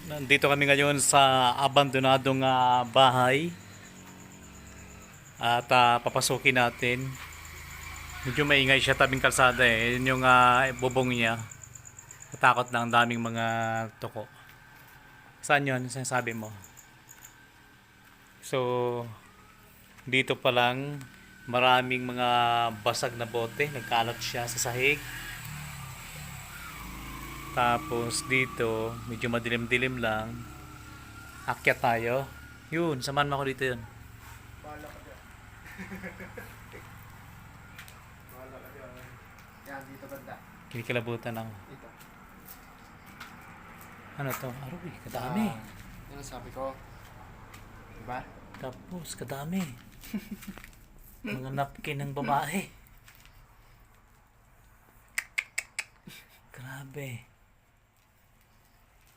Nandito kami ngayon sa abandonadong bahay at papasukin natin. Medyo maingay siya, tabing kalsada eh. Yun yung bubong niya. Natakot na ang daming mga tuko. Saan yun? Sinasabi mo? So, dito pa lang maraming mga basag na bote. Nagkalat siya sa sahig. Tapos dito, medyo madilim-dilim lang. Akyat tayo. Yun, samahan mo ako dito yun. Bahala ka dyan. Bahala ka dyan. Yan, dito banda. Kinikilabutan ako. Dito. Ano to? Aroy, kadami. Yan ang sabi ko. Diba? Tapos, kadami. Mga napkin ng babae. Grabe.